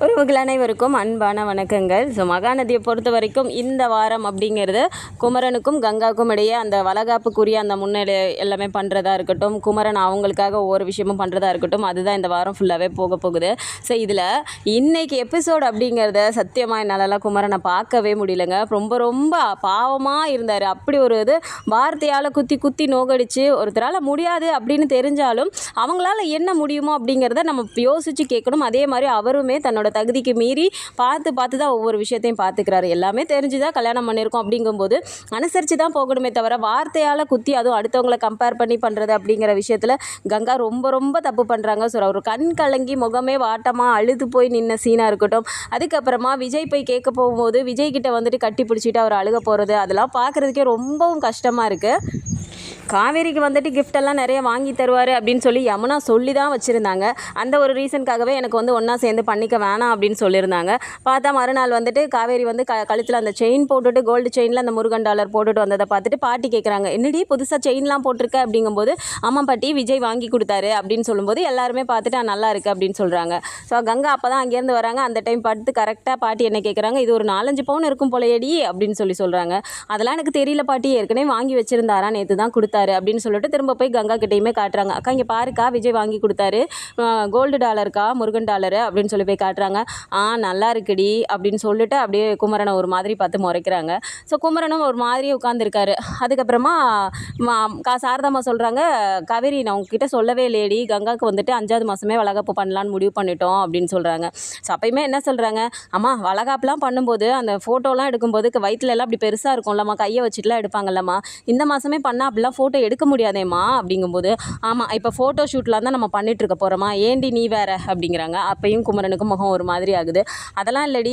உறவுகள் அனைவருக்கும் அன்பான வணக்கங்கள். ஸோ மகாநதியை பொறுத்த வரைக்கும் இந்த வாரம் அப்படிங்கிறது குமரனுக்கும் கங்காவுக்கும் இடையே அந்த வளகாப்புக்குரிய அந்த முன்னிலை எல்லாமே பண்ணுறதா இருக்கட்டும், குமரன் அவங்களுக்காக ஒவ்வொரு விஷயமும் பண்ணுறதா இருக்கட்டும், அதுதான் இந்த வாரம் ஃபுல்லாகவே போக போகுது. ஸோ இதில் இன்றைக்கி எபிசோடு அப்படிங்கிறத சத்தியமாக என்னாலலாம் குமரனை பார்க்கவே முடியலைங்க. ரொம்ப ரொம்ப பாவமாக இருந்தார். அப்படி ஒரு இது வார்த்தையால் குத்தி குத்தி நோகடிச்சு ஒருத்தரால் முடியாது அப்படின்னு தெரிஞ்சாலும் அவங்களால என்ன முடியுமோ அப்படிங்கிறத நம்ம யோசித்து கேட்கணும். அதே மாதிரி அவருமே தன்னோட தகுதிக்கு மீறி பார்த்து தான் ஒவ்வொரு விஷயத்தையும் பார்த்துக்கிறாரு. எல்லாமே தெரிஞ்சு தான் கல்யாணம் பண்ணியிருக்கோம் அப்படிங்கும்போது அனுசரித்து தான் போகணுமே தவிர வார்த்தையால் குத்தி அதுவும் அடுத்தவங்களை கம்பேர் பண்ணி பண்ணுறது அப்படிங்கிற விஷயத்தில் கங்கா ரொம்ப ரொம்ப தப்பு பண்ணுறாங்க. ஸோ ஒரு கண் கலங்கி முகமே வாட்டமாக அழுது போய் நின்ன சீனாக இருக்கட்டும், அதுக்கப்புறமா விஜய் போய் கேட்க போகும்போது விஜய் கிட்ட வந்துட்டு கட்டி பிடிச்சிட்டு அவர் அழுக போகிறது, அதெல்லாம் பார்க்குறதுக்கே ரொம்பவும் கஷ்டமாக இருக்குது. காவேரிக்கு வந்துட்டு கிஃப்டெல்லாம் நிறைய வாங்கி தருவார் அப்படின்னு சொல்லி யமுனா சொல்லி தான் வச்சுருந்தாங்க. அந்த ஒரு ரீசனுக்காகவே எனக்கு வந்து ஒன்றா சேர்ந்து பண்ணிக்க வேணாம் அப்படின்னு சொல்லியிருந்தாங்க. பார்த்தா மறுநாள் வந்துட்டு காவேரி வந்து கழுத்தில் அந்த செயின் போட்டுட்டு கோல்டு செயினில் அந்த முருகன் டாலர் போட்டுட்டு வந்ததை பார்த்துட்டு பாட்டி கேட்குறாங்க, என்னடி புதுசாக செயின்லாம் போட்டிருக்க அப்படிங்கும்போது, ஆமாம் பாட்டி விஜய் வாங்கி கொடுத்தாரு அப்படின்னு சொல்லும்போது எல்லாருமே பார்த்துட்டு நல்லா இருக்குது அப்படின்னு சொல்கிறாங்க. ஸோ கங்கா அப்போ தான் அங்கேருந்து வராங்க. அந்த டைம் பார்த்து கரெக்டாக பாட்டி என்ன கேட்குறாங்க, இது ஒரு 4-5 பவுன் இருக்கும் போலையடி அப்படின்னு சொல்கிறாங்க. அதெல்லாம் எனக்கு தெரியல பாட்டி, ஏற்கனவே வாங்கி வச்சுருந்தாரா, நேற்று தான் கொடுத்தாரு அப்படின்னு சொல்லிட்டு திரும்ப போய் கங்கா கிட்டையுமே காட்டுறாங்க. அக்கா இங்கே பாருக்கா விஜய் வாங்கி கொடுத்தாரு, கோல்டு டாலருக்கா முருகன் டாலரு அப்படின்னு சொல்லி போய் காட்டுறாங்க. நல்லா இருக்குடி அப்படின்னு சொல்லிட்டு அப்படியே குமரனை ஒரு மாதிரி பார்த்து முறைக்கிறாங்க. ஸோ குமரனும் ஒரு மாதிரியே உட்காந்துருக்காரு. அதுக்கப்புறமா சாரதாம்மா சொல்கிறாங்க, காவேரி நான் உங்ககிட்ட சொல்லவே இல்லையடி, கங்காவுக்கு வந்துட்டு 5வது மாதமே வளகாப்பு பண்ணலான்னு முடிவு பண்ணிட்டோம் அப்படின்னு சொல்கிறாங்க. ஸோ அப்பயுமே என்ன சொல்கிறாங்க, அம்மா வளகாப்புலாம் பண்ணும்போது அந்த ஃபோட்டோலாம் எடுக்கும்போது வயிற்றுல எல்லாம் அப்படி பெருசாக இருக்கும்லம்மா, கையை வச்சுட்டுலாம் எடுப்பாங்கல்லம்மா, இந்த மாதமே பண்ணால் அப்படிலாம் ஃபோட்டோ எடுக்க முடியாதேம்மா அப்படிங்கும்போது, ஆமாம் இப்போ ஃபோட்டோ ஷூட்லாம் தான் நம்ம பண்ணிகிட்ருக்க போகிறோமா, ஏண்டி நீ வேற அப்படிங்கிறாங்க. அப்பையும் குமரனுக்கும் முகம் ஒரு மாதிரி ஆகுது. அதெல்லாம் இல்லடி,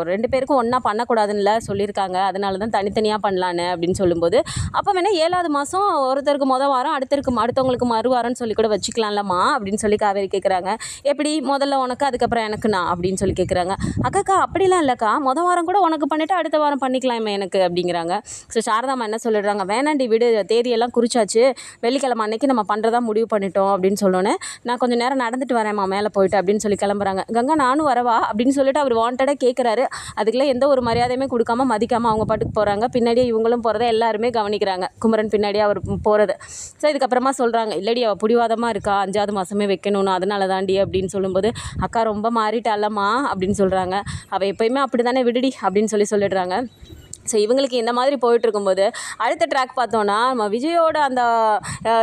2 பேருக்கும் ஒன்றா பண்ணக்கூடாதுன்னு சொல்லியிருக்காங்க, அதனால தான் தனித்தனியாக பண்ணலான்னு அப்படின்னு சொல்லும்போது, அப்போ வேணால் 7வது மாதம் ஒருத்தருக்கு வாரம் அடுத்தவங்களுக்கு மறுவாரம்னு சொல்லி கூட வச்சுக்கலாம்லம்மா அப்படின்னு சொல்லி காவேரி கேட்குறாங்க. எப்படி முதல்ல உனக்கு அதுக்கப்புறம் எனக்கு நான் அப்படின்னு சொல்லி கேட்குறாங்க. அக்காக்கா அப்படிலாம் இல்லைக்கா, வாரம் கூட உனக்கு பண்ணிவிட்டு அடுத்த வாரம் பண்ணிக்கலாமே எனக்கு அப்படிங்கிறாங்க. ஸோ சாரதாம்மா என்ன சொல்லிடுறாங்க, வேணாண்டி விடு, தேதியெல்லாம் குறிச்சாச்சு, வெள்ளிக்கிழமை அன்னைக்கு நம்ம பண்ணுறதா முடிவு பண்ணிட்டோம் அப்படின்னு சொன்னோன்னே, நான் கொஞ்சம் நேரம் நடந்துட்டு வரேம்மா மேலே போயிட்டு அப்படின்னு சொல்லி கிளம்புறாங்க. கங்கா நானும் வரவா அப்படின்னு சொல்லிட்டு அவர் வாண்டடாக கேட்குறாரு. அதுக்குள்ளே எந்த ஒரு மரியாதையுமே கொடுக்காம மதிக்காமல் அவங்க பாட்டுக்கு போகிறாங்க. பின்னாடியே இவங்களும் போகிறத எல்லாருமே கவனிக்கிறாங்க, குமரன் பின்னாடியே அவர் போகிறது. ஸோ இதுக்கப்புறமா சொல்கிறாங்க, இல்லடி அவள் பிடிவாதமாக இருக்கா, 5வது மாதமே வைக்கணும்னு, அதனால தாண்டி அப்படின்னு சொல்லும்போது, அக்கா ரொம்ப மாறிட்டாலம்மா அப்படின்னு சொல்கிறாங்க. அவள் எப்போயுமே அப்படி தானே, விடுடி அப்படின்னு சொல்லிடுறாங்க. ஸோ இவங்களுக்கு இந்த மாதிரி போயிட்டுருக்கும்போது அடுத்த ட்ராக் பார்த்தோன்னா நம்ம விஜயோட அந்த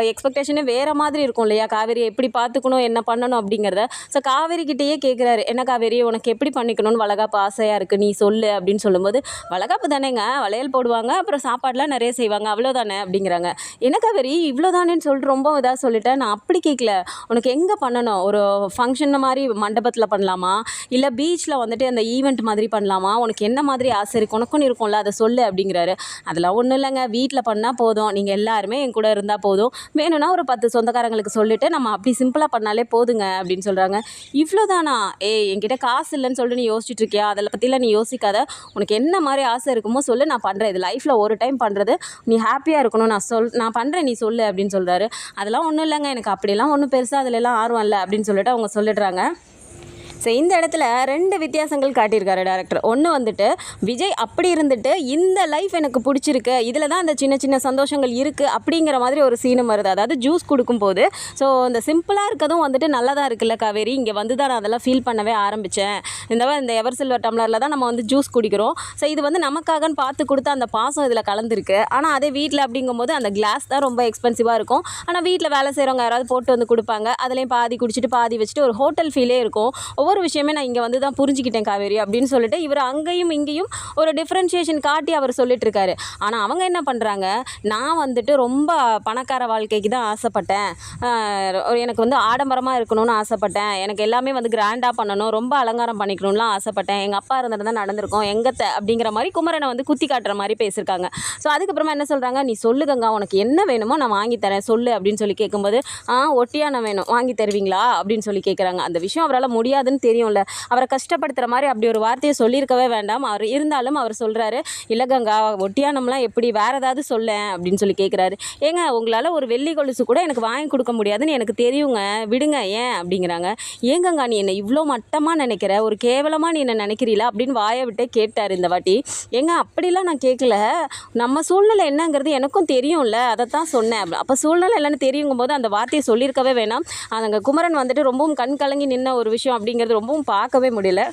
எக்ஸ்பெக்டேஷனே வேறு மாதிரி இருக்கும் இல்லையா, காவேரியை எப்படி பார்த்துக்கணும் என்ன பண்ணணும் அப்படிங்கிறத. ஸோ காவேரிக்கிட்டேயே கேட்குறாரு, என்ன காவேரி உனக்கு எப்படி பண்ணிக்கணும்னு வளகாப்பு ஆசையாக இருக்குது நீ சொல்லு அப்படின்னு சொல்லும்போது, வளகாப்பு தானேங்க, வளையல் போடுவாங்க, அப்புறம் சாப்பாடெலாம் நிறைய செய்வாங்க, அவ்வளோதானே அப்படிங்கிறாங்க. என்ன காவேரி இவ்வளோ தானேன்னு சொல்லிட்டு ரொம்ப இதாக சொல்லிட்டேன், நான் அப்படி கேட்கல, உனக்கு எங்கே பண்ணணும், ஒரு ஃபங்க்ஷன் மாதிரி மண்டபத்தில் பண்ணலாமா, இல்லை பீச்சில் வந்துட்டு அந்த ஈவெண்ட் மாதிரி பண்ணலாமா, உனக்கு என்ன மாதிரி ஆசை இருக்குது, உனக்குன்னு இருக்கும்ல அதை சொல்லு அப்படிங்கிறாரு. அதெல்லாம் ஒன்றும் இல்லைங்க, வீட்டில் பண்ணால் போதும், நீங்கள் எல்லாருமே என் கூட இருந்தால் போதும், வேணும்னா ஒரு 10 சொந்தக்காரங்களுக்கு சொல்லிவிட்டு நம்ம அப்படி சிம்பிளாக பண்ணாலே போதுங்க அப்படின்னு சொல்கிறாங்க. இவ்வளோதானா, என்கிட்ட காசு இல்லைன்னு சொல்லிட்டு நீ யோசிச்சுட்டு இருக்கியா, அதில் பற்றிலாம் நீ யோசிக்காத, உனக்கு என்ன மாதிரி ஆசை இருக்குமோ சொல்லு, நான் பண்ணுறேன், இது லைஃப்பில் ஒரு டைம் பண்ணுறது, நீ ஹாப்பியாக இருக்கணும், நான் பண்ணுறேன், நீ சொல்லு அப்படின்னு சொல்கிறாரு. அதெல்லாம் ஒன்றும் இல்லைங்க, எனக்கு அப்படிலாம் ஒன்றும் பெருசாக அதிலெல்லாம் ஆர்வம் இல்லை அப்படின்னு சொல்லிட்டு அவங்க சொல்லிடுறாங்க. ஸோ இந்த இடத்துல 2 வித்தியாசங்கள் காட்டியிருக்காரு டேரக்டர். ஒன்று வந்துட்டு விஜய் அப்படி இருந்துட்டு இந்த லைஃப் எனக்கு பிடிச்சிருக்கு, இதில் தான் அந்த சின்ன சின்ன சந்தோஷங்கள் இருக்குது அப்படிங்கிற மாதிரி ஒரு சீனும் வருது. அதாவது ஜூஸ் கொடுக்கும்போது ஸோ இந்த சிம்பிளாக இருக்கதும் வந்துட்டு நல்லதாக இருக்குல்ல காவேரி, இங்கே வந்து தான் நான் அதெல்லாம் ஃபீல் பண்ணவே ஆரம்பித்தேன், இந்த எவர் சில்வர் டம்ளரில் தான் நம்ம வந்து ஜூஸ் குடிக்கிறோம், ஸோ இது வந்து நமக்காகன்னு பார்த்து கொடுத்த அந்த பாசம் இதில் கலந்துருக்கு. ஆனால் அதே வீட்டில் அப்படிங்கும்போது அந்த கிளாஸ் தான் ரொம்ப எக்ஸ்பென்சிவாக இருக்கும், ஆனால் வீட்டில் வேலை செய்கிறவங்க யாராவது போட்டு வந்து கொடுப்பாங்க, அதுலேயும் பாதி குடிச்சிட்டு பாதி வச்சுட்டு ஒரு ஹோட்டல் ஃபீலே இருக்கும். ஒவ்வொரு விஷயமே நான் இங்கே வந்து தான் புரிஞ்சுக்கிட்டேன் காவேரி அப்படின்னு சொல்லிட்டு இவர் அங்கேயும் இங்கேயும் ஒரு டிஃப்ரென்ஷியேஷன் காட்டி அவர் சொல்லிட்டு இருக்காரு. ஆனால் அவங்க என்ன பண்ணுறாங்க, நான் வந்துட்டு ரொம்ப பணக்கார வாழ்க்கைக்கு தான் ஆசைப்பட்டேன், எனக்கு வந்து ஆடம்பரமாக இருக்கணும்னு ஆசைப்பட்டேன், எனக்கு எல்லாமே வந்து கிராண்டாக பண்ணணும், ரொம்ப அலங்காரம் பண்ணிக்கணும்லாம் ஆசைப்பட்டேன், எங்கள் அப்பா இருந்துட்டு தான் நடந்திருக்கோம் எங்கத்தை அப்படிங்கிற மாதிரி குமரனை வந்து குத்தி காட்டுற மாதிரி பேசியிருக்காங்க. ஸோ அதுக்கப்புறமா என்ன சொல்கிறாங்க, நீ சொல்லுங்கங்க உனக்கு என்ன வேணுமோ நான் வாங்கி தரேன் சொல்லு அப்படின்னு சொல்லி கேட்கும்போது, ஒட்டியான வேணும் வாங்கி தருவீங்களா அப்படின்னு சொல்லி கேட்குறாங்க. அந்த விஷயம் அவரால் முடியாதுன்னு இருக்குன்னு தெரியும்ல, அவரை கஷ்டப்படுத்துகிற மாதிரி அப்படி ஒரு வார்த்தையை சொல்லியிருக்கவே வேண்டாம். இருந்தாலும் அவர் சொல்கிறாரு, இல்லை கங்கா ஒட்டியானம்லாம் எப்படி, வேறு ஏதாவது சொல்லேன் அப்படின்னு சொல்லி கேட்குறாரு. ஏங்க உங்களால் ஒரு வெள்ளி கொலுசு கூட எனக்கு வாங்கி கொடுக்க முடியாதுன்னு எனக்கு தெரியுங்க, விடுங்க ஏன் அப்படிங்கிறாங்க. ஏங்கங்கா நீ என்னை இவ்வளோ மட்டமாக நினைக்கிற, ஒரு கேவலமாக நீ என்ன நினைக்கிறீல அப்படின்னு வாயை விட்டே கேட்டார் இந்த வாட்டி. ஏங்க அப்படிலாம் நான் கேட்கல, நம்ம சூழ்நிலை என்னங்கிறது எனக்கும் தெரியும்ல, அதை தான் சொன்னேன். அப்போ சூழ்நிலை இல்லைன்னு தெரியுங்கும் போது அந்த வார்த்தையை சொல்லியிருக்கவே வேணாம். அங்கே குமரன் வந்துட்டு ரொம்பவும் கண் கலங்கி நின்ன ஒரு விஷயம் அப்படிங்கிறது ரொம்பவும் பார்க்கவே முடியல.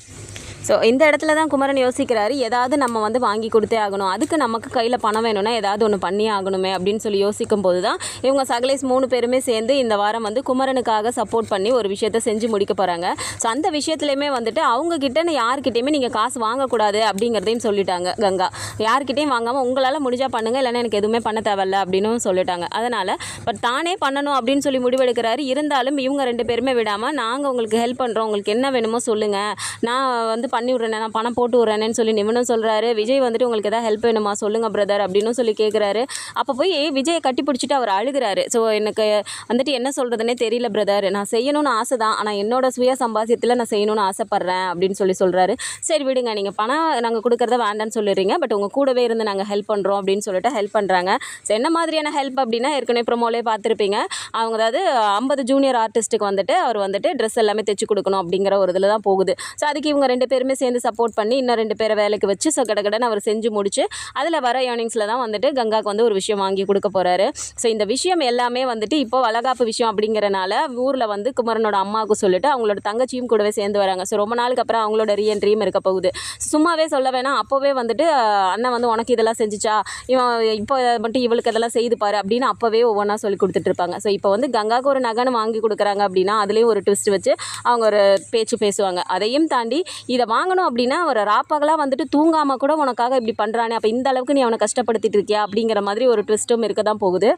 ஸோ இந்த இடத்துல தான் குமரன் யோசிக்கிறாரு, ஏதாவது நம்ம வந்து வாங்கி கொடுத்தே ஆகணும், அதுக்கு நமக்கு கையில் பணம் வேணும்னா ஏதாவது ஒன்று பண்ணியே ஆகணுமே அப்படின்னு சொல்லி யோசிக்கும் போது தான் இவங்க சகலேஷ் 3 பேருமே சேர்ந்து இந்த வாரம் வந்து குமரனுக்காக சப்போர்ட் பண்ணி ஒரு விஷயத்த செஞ்சு முடிக்க போகிறாங்க. ஸோ அந்த விஷயத்துலையுமே வந்துட்டு அவங்கக்கிட்ட யார்கிட்டையுமே நீங்கள் காசு வாங்கக்கூடாது அப்படிங்கிறதையும் சொல்லிட்டாங்க கங்கா. யார்கிட்டையும் வாங்காமல் உங்களால் முடிஞ்சால் பண்ணுங்கள், இல்லைன்னா எனக்கு எதுவுமே பண்ண தேவையில்ல அப்படின்னு சொல்லிட்டாங்க. அதனால் பட் தானே பண்ணணும் அப்படின்னு சொல்லி முடிவெடுக்கிறாரு. இருந்தாலும் இவங்க 2 பேருமே விடாமல், நாங்கள் உங்களுக்கு ஹெல்ப் பண்ணுறோம், உங்களுக்கு என்ன வேணுமோ சொல்லுங்கள், நான் வந்து பண்ணி விட்றேன், நான் பணம் போட்டு விட்றேன்னு சொல்லி நிவனும் சொல்கிறாரு. விஜய் வந்துட்டு உங்களுக்கு எதாவது ஹெல்ப் வேணுமா சொல்லுங்கள் பிரதர் அப்படின்னு சொல்லி கேட்குறாரு. அப்போ போய் விஜயை கட்டி பிடிச்சிட்டு அவர் அழுகிறாரு. ஸோ எனக்கு வந்துட்டு என்ன சொல்கிறதுனே தெரியல பிரதர், நான் செய்யணும்னு ஆசை தான், ஆனால் என்னோட சுய சம்பாத்தியத்தில் நான் செய்யணும்னு ஆசைப்பட்றேன் அப்படின்னு சொல்லி சொல்கிறாரு. சரி விடுங்க, நீங்கள் பணம் நாங்கள் கொடுக்குறத வேண்டான்னு சொல்லிடுறீங்க, பட் உங்கள் கூடவே இருந்து நாங்கள் ஹெல்ப் பண்ணுறோம் அப்படின்னு சொல்லிட்டு ஹெல்ப் பண்ணுறாங்க. ஸோ என்ன மாதிரியான ஹெல்ப் அப்படின்னா, ஏற்கனவே ப்ரோமோலே பார்த்துருப்பீங்க, அவங்க அதாவது 50 ஜூனியர் ஆர்டிஸ்ட்டுக்கு வந்துட்டு அவர் வந்துட்டு ட்ரெஸ் எல்லாமே தைச்சு கொடுக்கணும் அப்படிங்கிற ஒரு இதில் தான் போகுது. ஸோ அதுக்கு இவங்க 2 பேருமே சேர்ந்து சப்போர்ட் பண்ணி இன்னும் 2 பேரை வேலைக்கு வச்சு ஸோ கடகடன்னு அவர் செஞ்சு முடிச்சு அதில் வர ஏர்னிங்ஸில் தான் வந்துட்டு கங்காவுக்கு வந்து ஒரு விஷயம் வாங்கி கொடுக்க போகிறாரு. ஸோ இந்த விஷயம் எல்லாமே வந்துட்டு இப்போ வளகாப்பு விஷயம் அப்படிங்கிறனால ஊரில் வந்து குமரனோட அம்மாவுக்கு சொல்லிட்டு அவங்களோட தங்கச்சியும் கூடவே சேர்ந்து வராங்க. ஸோ ரொம்ப நாளுக்கு அப்புறம் அவங்களோட ரீஎன்ட்ரியும் இருக்க போகுது. சும்மாவே சொல்ல வேணாம், அப்போவே வந்துட்டு அண்ணன் வந்து உனக்கு இதெல்லாம் செஞ்சுச்சா, இவன் இப்போ மட்டும் இவளுக்கு இதெல்லாம் செய்து பாரு அப்படின்னு அப்போவே ஒவ்வொன்றா சொல்லி கொடுத்துட்ருப்பாங்க. ஸோ இப்போ வந்து கங்காவுக்கு ஒரு நகன்னு வாங்கி கொடுக்குறாங்க அப்படின்னா அதுலேயும் ஒரு ட்விஸ்ட் வச்சு அவங்க ஒரு பேச்சு பேசுவாங்க. அதையும் தாண்டி இதை வாங்கணும் அப்படின்னா ஒரு ராப்பகலாக வந்துட்டு தூங்காமல் கூட உனக்காக இப்படி பண்ணுறானே, அப்போ இந்த அளவுக்கு நீ அவனை கஷ்டப்படுத்திட்டு இருக்கியா அப்படிங்கிற மாதிரி ஒரு ட்விஸ்ட்டும் இருக்க தான் போகுது.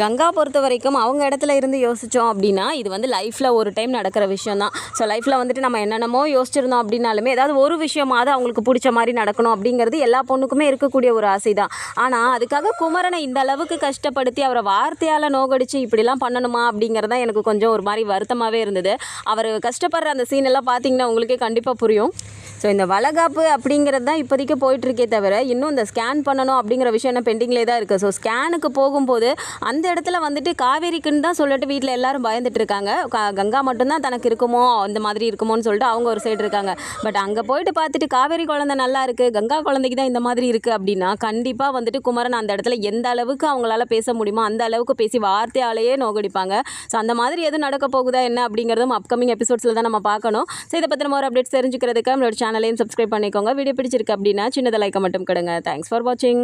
கங்கா பொறுத்த வரைக்கும் அவங்க இடத்துல இருந்து யோசித்தோம் அப்படின்னா இது வந்து லைஃப்பில் ஒரு டைம் நடக்கிற விஷயம் தான். ஸோ லைஃப்பில் வந்துட்டு நம்ம என்னென்னமோ யோசிச்சிருந்தோம் அப்படின்னாலுமே ஏதாவது ஒரு விஷயமாவது அவங்களுக்கு பிடிச்ச மாதிரி நடக்கணும் அப்படிங்கிறது எல்லா பொண்ணுக்குமே இருக்கக்கூடிய ஒரு ஆசை தான். ஆனால் அதுக்காக குமரனை இந்த அளவுக்கு கஷ்டப்படுத்தி அவரை வார்த்தையால் நோகடிச்சு இப்படிலாம் பண்ணணுமா அப்படிங்கிறது தான் எனக்கு கொஞ்சம் ஒரு மாதிரி வருத்தமாகவே இருந்தது. அவர் கஷ்டப்படுற அந்த சீன் எல்லாம் பார்த்தீங்கன்னா உங்களுக்கே கண்டிப்பாக புரியும். ஸோ இந்த வளகாப்பு அப்படிங்கிறது தான் இப்போதைக்கு போயிட்டுருக்கே தவிர இன்னும் இந்த ஸ்கேன் பண்ணணும் அப்படிங்கிற விஷயம் என்ன பெண்டிங்லேயே தான் இருக்குது. ஸோ ஸ்கேனுக்கு போகும்போது அந்த இடத்துல வந்துட்டு காவேரிக்குன்னு தான் சொல்லிட்டு வீட்டில் எல்லாரும் பயந்துட்டு இருக்காங்க. கங்கா மட்டும்தான் தனக்கு இருக்குமோ அந்த மாதிரி இருக்குமோன்னு சொல்லிட்டு அவங்க ஒரு சைடு இருக்காங்க. பட் அங்கே போயிட்டு பார்த்துட்டு காவேரி குழந்தை நல்லா இருக்குது, கங்கா குழந்தைக்கு தான் இந்த மாதிரி இருக்குது அப்படின்னா கண்டிப்பாக வந்துட்டு குமரன் அந்த இடத்துல எந்த அளவுக்கு அவங்களால பேச முடியுமோ அந்த அளவுக்கு பேசி வார்த்தையாலேயே நோகடிப்பாங்க. ஸோ அந்த மாதிரி எதுவும் நடக்க போகுதா என்ன அப்படிங்கிறதும் அப்கமிங் எபிசோட்ஸில் தான் நம்ம பார்க்கணும். ஸோ இதை பற்றின ஒரு அப்டேட்ஸ் தெரிஞ்சுக்கிறதுக்கு நம்மளோட சேனலையும் சப்ஸ்கிரைப் பண்ணிக்கோங்க. வீடியோ பிடிச்சிருக்கு அப்படின்னா சின்னதாக லைக்கை மட்டும் கொடுங்க. தேங்க்ஸ் ஃபார் வாட்சிங்.